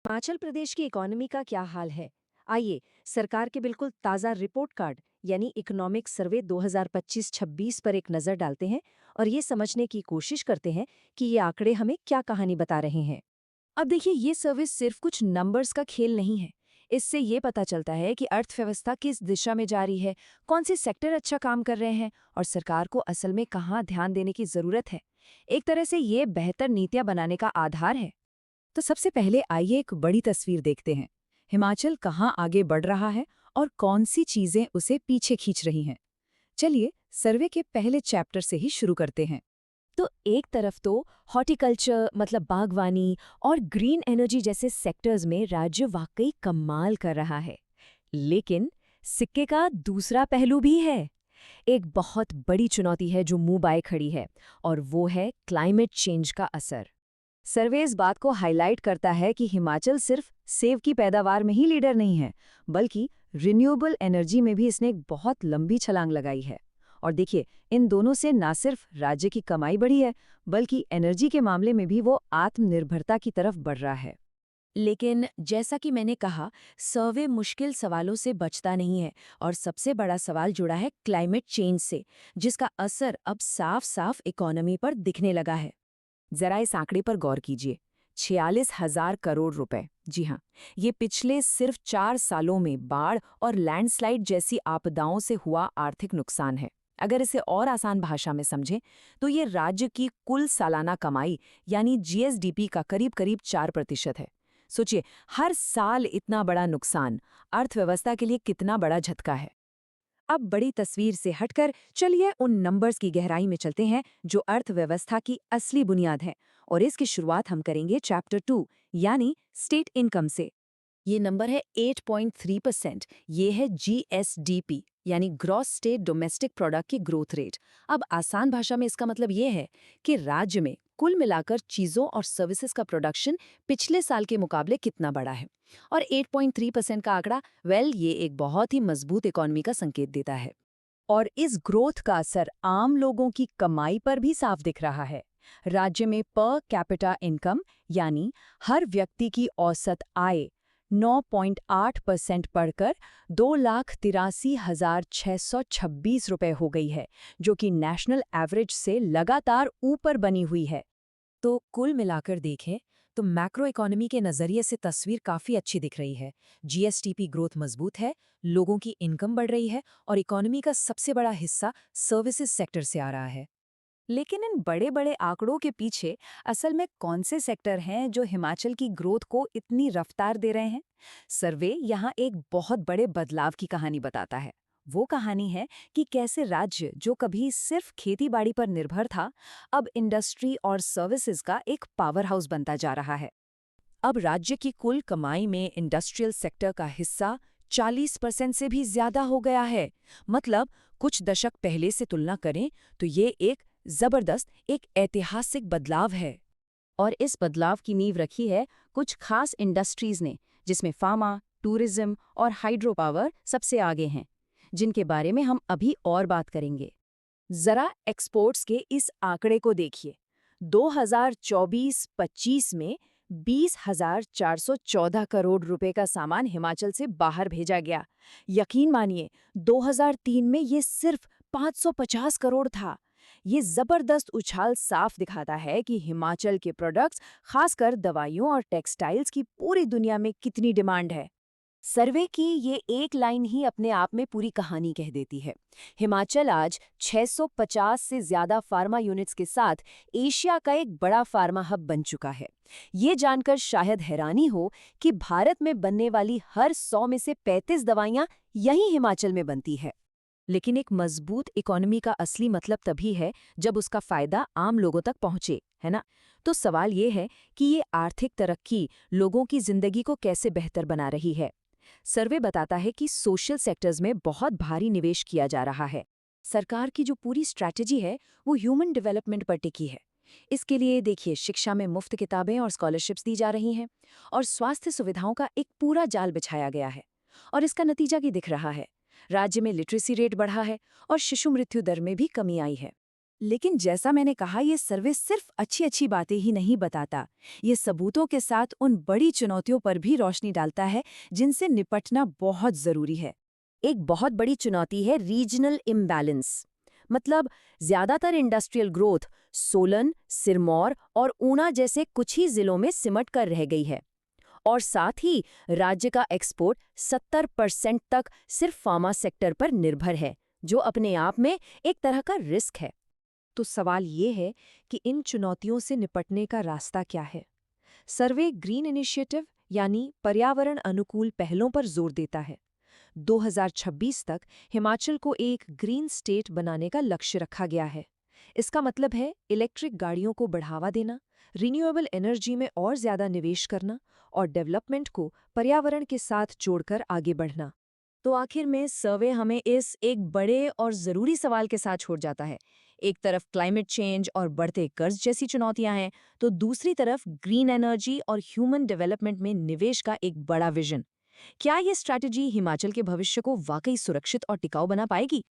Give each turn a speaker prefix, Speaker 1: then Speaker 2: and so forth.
Speaker 1: हिमाचल प्रदेश की इकोनॉमी का क्या हाल है? आइए सरकार के बिल्कुल ताज़ा रिपोर्ट कार्ड यानी इकोनॉमिक सर्वे 2025-26 पर एक नज़र डालते हैं और ये समझने की कोशिश करते हैं कि ये आंकड़े हमें क्या कहानी बता रहे हैं।
Speaker 2: अब देखिए, ये सर्विस सिर्फ कुछ नंबर्स का खेल नहीं है। इससे ये पता चलता है कि अर्थव्यवस्था किस दिशा में जा रही है, कौन से सेक्टर अच्छा काम कर रहे हैं और सरकार को असल में कहाँ ध्यान देने की जरूरत है। एक तरह से ये बेहतर नीतियां बनाने का आधार है। तो सबसे पहले आइए एक बड़ी तस्वीर देखते हैं। हिमाचल कहाँ आगे बढ़ रहा है और कौन सी चीजें उसे पीछे खींच रही हैं। चलिए सर्वे के पहले चैप्टर से ही शुरू करते हैं। तो एक तरफ तो हॉर्टिकल्चर मतलब बागवानी और ग्रीन एनर्जी जैसे सेक्टर्स में राज्य वाकई कमाल कर रहा है। लेकिन सिक्के का दूसरा पहलू भी है। एक बहुत बड़ी चुनौती है जो मुंह बाए खड़ी है, और वो है क्लाइमेट चेंज का असर। सर्वे इस बात को हाईलाइट करता है कि हिमाचल सिर्फ सेब की पैदावार में ही लीडर नहीं है, बल्कि रिन्यूएबल एनर्जी में भी इसने एक बहुत लंबी छलांग लगाई है। और देखिए, इन दोनों से ना सिर्फ राज्य की कमाई बढ़ी है, बल्कि एनर्जी के मामले में भी वो आत्मनिर्भरता की तरफ बढ़ रहा है। लेकिन जैसा कि मैंने कहा, सर्वे मुश्किल सवालों से बचता नहीं है, और सबसे बड़ा सवाल जुड़ा है क्लाइमेट चेंज से, जिसका असर अब साफ साफ इकोनॉमी पर दिखने लगा है। जरा इस आंकड़े पर गौर कीजिए। 46,000 करोड़ रुपए। जी हाँ, ये पिछले सिर्फ 4 सालों में बाढ़ और लैंडस्लाइड जैसी आपदाओं से हुआ आर्थिक नुकसान है। अगर इसे और आसान भाषा में समझें, तो ये राज्य की कुल सालाना कमाई यानी जीएसडीपी का करीब करीब 4% है। सोचिए, हर साल इतना बड़ा नुकसान अर्थव्यवस्था के लिए कितना बड़ा झटका है। अब बड़ी तस्वीर से हटकर चलिए उन नंबर्स की गहराई में चलते हैं जो अर्थव्यवस्था की असली बुनियाद है। और इसकी शुरुआत हम करेंगे चैप्टर 2 यानी स्टेट इनकम से। ये नंबर है 8.3%। ये है जीएसडीपी यानी ग्रॉस स्टेट डोमेस्टिक प्रोडक्ट की ग्रोथ रेट। अब आसान भाषा में इसका मतलब ये है कि राज्य में कुल मिलाकर चीजों और सर्विसेज का प्रोडक्शन पिछले साल के मुकाबले कितना बड़ा है। और 8.3% का आंकड़ा, ये एक बहुत ही मजबूत इकोनॉमी का संकेत देता है। और इस ग्रोथ का असर आम लोगों की कमाई पर भी साफ दिख रहा है। राज्य में पर कैपिटा इनकम यानी हर व्यक्ति की औसत आय 9.8% बढ़कर 2,83,626 रुपए हो गई है, जो कि नेशनल एवरेज से लगातार ऊपर बनी हुई है। तो कुल मिलाकर देखें तो मैक्रो इकोनॉमी के नज़रिए से तस्वीर काफ़ी अच्छी दिख रही है। जीएसटीपी ग्रोथ मजबूत है, लोगों की इनकम बढ़ रही है, और इकोनॉमी का सबसे बड़ा हिस्सा सर्विसेज सेक्टर से आ रहा है। लेकिन इन बड़े बड़े आंकड़ों के पीछे असल में कौन से सेक्टर हैं जो हिमाचल की ग्रोथ को इतनी रफ्तार दे रहे हैं? सर्वे यहाँ एक बहुत बड़े बदलाव की कहानी बताता है। वो कहानी है कि कैसे राज्य जो कभी सिर्फ खेतीबाड़ी पर निर्भर था, अब इंडस्ट्री और सर्विसेज का एक पावर हाउस बनता जा रहा है। अब राज्य की कुल कमाई में इंडस्ट्रियल सेक्टर का हिस्सा 40% से भी ज्यादा हो गया है। मतलब कुछ दशक पहले से तुलना करें तो ये एक जबरदस्त, एक ऐतिहासिक बदलाव है। और इस बदलाव की नींव रखी है कुछ खास इंडस्ट्रीज ने, जिसमें फार्मा, टूरिज्म और हाइड्रो पावर सबसे आगे हैं, जिनके बारे में हम अभी और बात करेंगे। जरा एक्सपोर्ट्स के इस आंकड़े को देखिए। 2024-25 में 20,414 करोड़ रुपए का सामान हिमाचल से बाहर भेजा गया। यकीन मानिए, 2003 में ये सिर्फ 550 करोड़ था। ये जबरदस्त उछाल साफ दिखाता है कि हिमाचल के प्रोडक्ट्स, खासकर दवाइयों और टेक्सटाइल्स की पूरी दुनिया में कितनी डिमांड है। सर्वे की ये एक लाइन ही अपने आप में पूरी कहानी कह देती है। हिमाचल आज 650 से ज्यादा फार्मा यूनिट्स के साथ एशिया का एक बड़ा फार्मा हब बन चुका है। ये जानकर शायद हैरानी हो कि भारत में बनने वाली हर 100 में से 35 दवाइयां यहीं हिमाचल में बनती है। लेकिन एक मजबूत इकोनॉमी का असली मतलब तभी है जब उसका फायदा आम लोगों तक पहुंचे, है ना? तो सवाल ये है कि ये आर्थिक तरक्की लोगों की जिंदगी को कैसे बेहतर बना रही है। सर्वे बताता है कि सोशल सेक्टर्स में बहुत भारी निवेश किया जा रहा है। सरकार की जो पूरी स्ट्रैटेजी है वो ह्यूमन डेवलपमेंट पर टिकी है। इसके लिए देखिए, शिक्षा में मुफ्त किताबें और स्कॉलरशिप्स दी जा रही हैं, और स्वास्थ्य सुविधाओं का एक पूरा जाल बिछाया गया है। और इसका नतीजा भी दिख रहा है। राज्य में लिटरेसी रेट बढ़ा है और शिशु मृत्यु दर में भी कमी आई है। लेकिन जैसा मैंने कहा, ये सर्वे सिर्फ अच्छी अच्छी बातें ही नहीं बताता। ये सबूतों के साथ उन बड़ी चुनौतियों पर भी रोशनी डालता है जिनसे निपटना बहुत जरूरी है।
Speaker 1: एक बहुत बड़ी चुनौती है रीजनल इम्बैलेंस। मतलब ज्यादातर इंडस्ट्रियल ग्रोथ सोलन, सिरमौर और ऊना जैसे कुछ ही जिलों में सिमट कर रह गई है। और साथ ही राज्य का एक्सपोर्ट 70% तक सिर्फ फार्मा सेक्टर पर निर्भर है, जो अपने आप में एक तरह का रिस्क है। तो सवाल ये है कि इन चुनौतियों से निपटने का रास्ता क्या है? सर्वे ग्रीन इनिशिएटिव यानी पर्यावरण अनुकूल पहलों पर जोर देता है। 2026 तक हिमाचल को एक ग्रीन स्टेट बनाने का लक्ष्य रखा गया है। इसका मतलब है इलेक्ट्रिक गाड़ियों को बढ़ावा देना, रिन्यूएबल एनर्जी में और ज्यादा निवेश करना और डेवलपमेंट को पर्यावरण के साथ जोड़कर आगे बढ़ना। तो आखिर में सर्वे हमें इस एक बड़े और जरूरी सवाल के साथ छोड़ जाता है। एक तरफ क्लाइमेट चेंज और बढ़ते कर्ज जैसी चुनौतियां हैं, तो दूसरी तरफ ग्रीन एनर्जी और ह्यूमन डेवलपमेंट में निवेश का एक बड़ा विजन। क्या ये स्ट्रैटेजी हिमाचल के भविष्य को वाकई सुरक्षित और टिकाऊ बना पाएगी?